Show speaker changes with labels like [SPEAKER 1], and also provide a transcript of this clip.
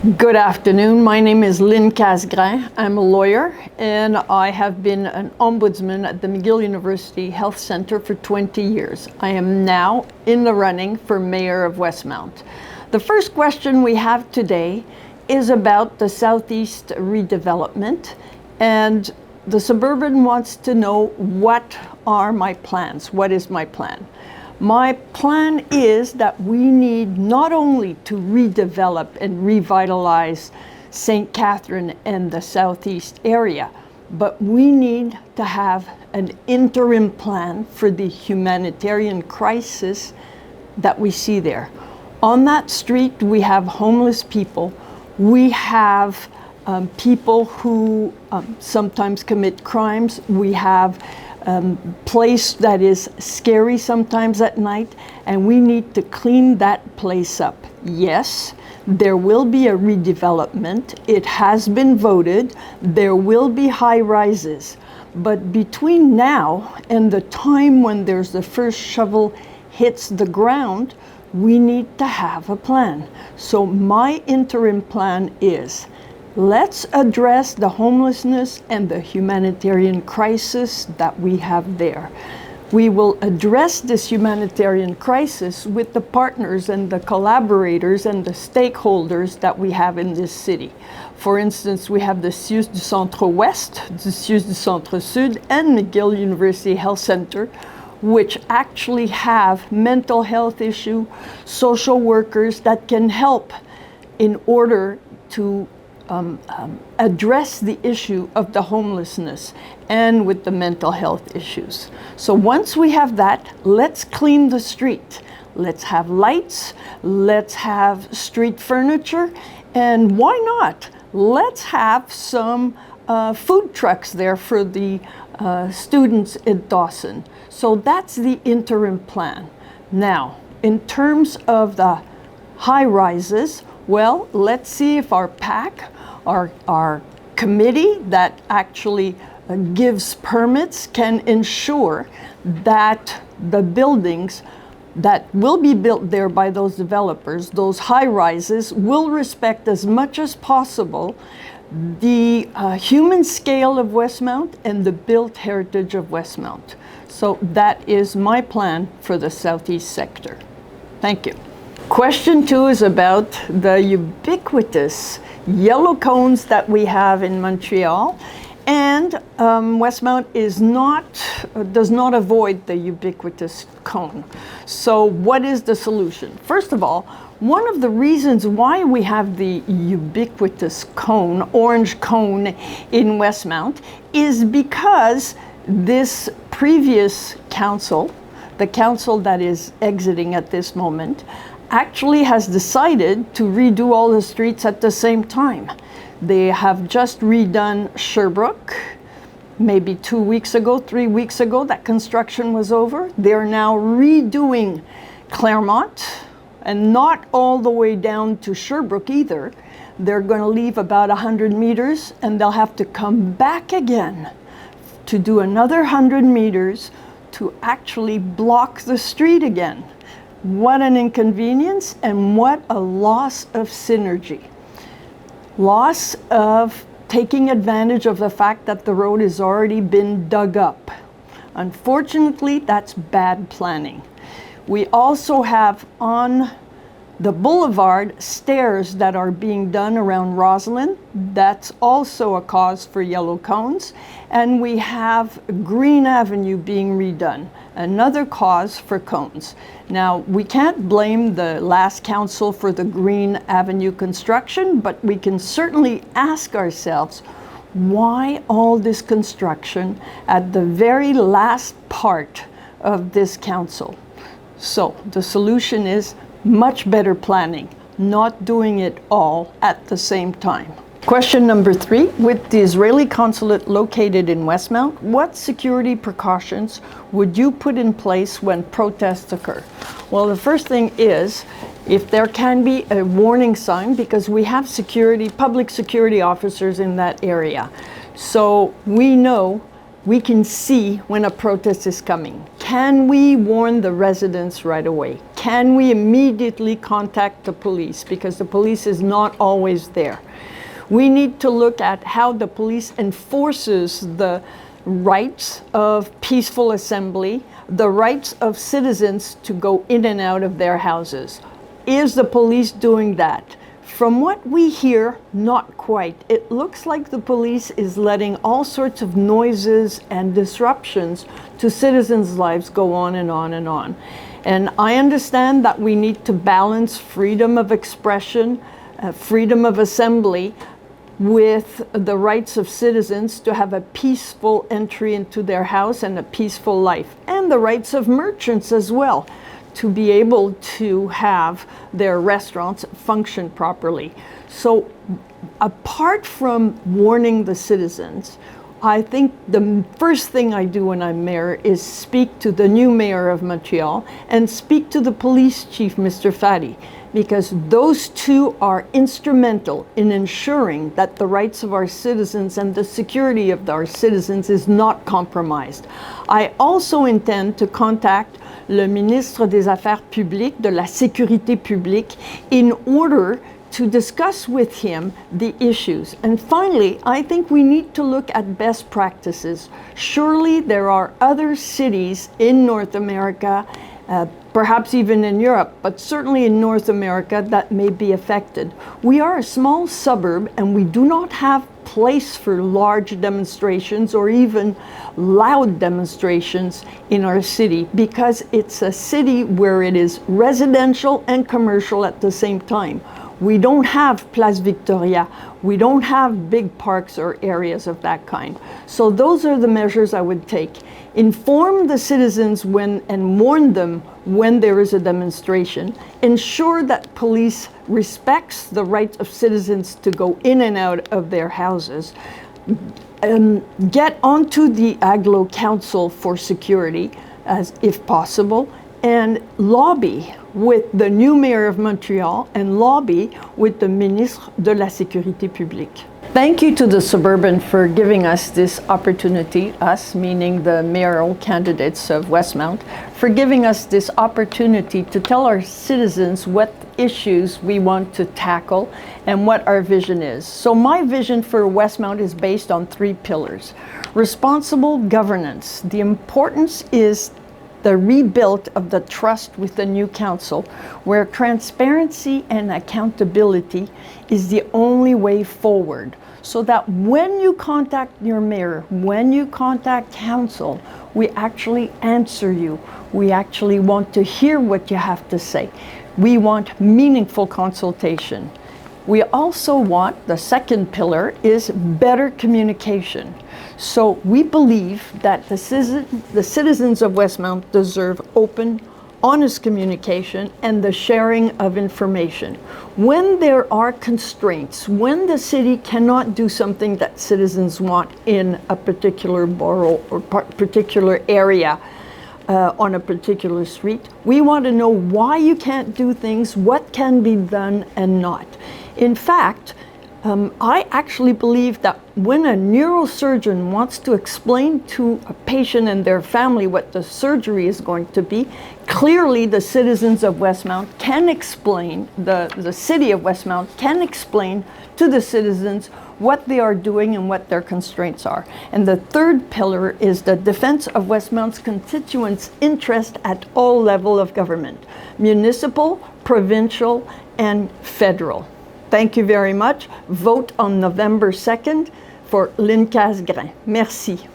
[SPEAKER 1] Good afternoon. My name is LynnCasgrain. I'm a lawyer and I have been an ombudsman at the McGill University Health Center for 20 years. I am now in the running for mayor of Westmount. The first question we have today is about the Southeast redevelopment, and the suburban wants to know what are my plans. What is my plan? My plan is that we need not only to redevelop and revitalize St. Catherine and the Southeast area, but we need to have an interim plan for the humanitarian crisis that we see there. On that street, we have homeless people. We have people who sometimes commit crimes. We have place that is scary sometimes at night, and we need to clean that place up. Yes, there will be a redevelopment. It has been voted. There will be high rises. But between now and the time when there's the first shovel hits the ground, we need to have a plan. So my interim plan is, let's address the homelessness and the humanitarian crisis that we have there. We will address this humanitarian crisis with the partners and the collaborators and the stakeholders that we have in this city. For instance, we have the CIUS du Centre-Ouest, the CIUS du Centre-Sud, and McGill University Health Center, which actually have mental health issue, social workers that can help in order to address the issue of the homelessness and with the mental health issues. So once we have that, let's clean the street. Let's have lights, let's have street furniture, and why not? Let's have some food trucks there for the students in Dawson. So that's the interim plan. Now, in terms of the high rises, well, let's see if our PAC, our committee that actually gives permits, can ensure that the buildings that will be built there by those developers, those high rises, will respect as much as possible the human scale of Westmount and the built heritage of Westmount. So that is my plan for the Southeast sector. Thank you. Question 2 is about the ubiquitous yellow cones that we have in Montreal, and Westmount does not avoid the ubiquitous cone. So what is the solution? First of all, one of the reasons why we have the ubiquitous cone, orange cone in Westmount, is because this previous council, the council that is exiting at this moment, actually has decided to redo all the streets at the same time. They have just redone Sherbrooke, maybe 2 weeks ago, 3 weeks ago, that construction was over. They're now redoing Claremont, and not all the way down to Sherbrooke either. They're going to leave about 100 meters, and they'll have to come back again to do another 100 meters to actually block the street again. What an inconvenience, and what a loss of synergy. Loss of taking advantage of the fact that the road has already been dug up. Unfortunately, that's bad planning. We also have on the boulevard stairs that are being done around Roslyn. That's also a cause for yellow cones. And we have Green Avenue being redone, another cause for cones. Now, we can't blame the last council for the Green Avenue construction, but we can certainly ask ourselves, why all this construction at the very last part of this council? So the solution is much better planning, not doing it all at the same time. Question number 3, with the Israeli consulate located in Westmount, what security precautions would you put in place when protests occur? Well, the first thing is, if there can be a warning sign, because we have public security officers in that area. So we know, we can see when a protest is coming. Can we warn the residents right away? Can we immediately contact the police? Because the police is not always there. We need to look at how the police enforces the rights of peaceful assembly, the rights of citizens to go in and out of their houses. Is the police doing that? From what we hear, not quite. It looks like the police is letting all sorts of noises and disruptions to citizens' lives go on and on and on. And I understand that we need to balance freedom of expression, freedom of assembly, with the rights of citizens to have a peaceful entry into their house and a peaceful life, and the rights of merchants as well, to be able to have their restaurants function properly. So apart from warning the citizens, I think the first thing I do when I'm mayor is speak to the new mayor of Montreal and speak to the police chief, Mr. Fadi, because those two are instrumental in ensuring that the rights of our citizens and the security of our citizens is not compromised. I also intend to contact le ministre des Affaires publiques, de la Sécurité publique, in order to discuss with him the issues. And finally, I think we need to look at best practices. Surely there are other cities in North America, perhaps even in Europe, but certainly in North America, that may be affected. We are a small suburb and we do not have place for large demonstrations or even loud demonstrations in our city, because it's a city where it is residential and commercial at the same time. We don't have Place Victoria. We don't have big parks or areas of that kind. So those are the measures I would take. Inform the citizens and warn them when there is a demonstration. Ensure that police respects the right of citizens to go in and out of their houses. Get onto the Aglo Council for Security, if possible, and lobby with the new mayor of Montreal and lobby with the ministre de la Sécurité publique. Thank you to the Suburban for giving us this opportunity, us meaning the mayoral candidates of Westmount, for giving us this opportunity to tell our citizens what issues we want to tackle and what our vision is. So my vision for Westmount is based on 3 pillars. Responsible governance. The importance is the rebuild of the trust with the new council, where transparency and accountability is the only way forward. So that when you contact your mayor, when you contact council, we actually answer you. We actually want to hear what you have to say. We want meaningful consultation. We also want, the second pillar is better communication. So we believe that the citizens of Westmount deserve open, honest communication and the sharing of information. When there are constraints, when the city cannot do something that citizens want in a particular borough or particular area, on a particular street, we want to know why you can't do things, what can be done and not. In fact, I actually believe that when a neurosurgeon wants to explain to a patient and their family what the surgery is going to be, clearly the citizens of Westmount can explain, the city of Westmount can explain to the citizens what they are doing and what their constraints are. And the third pillar is the defense of Westmount's constituents' interest at all levels of government, municipal, provincial, and federal. Thank you very much. Vote on November 2nd for LynnCasgrain. Merci.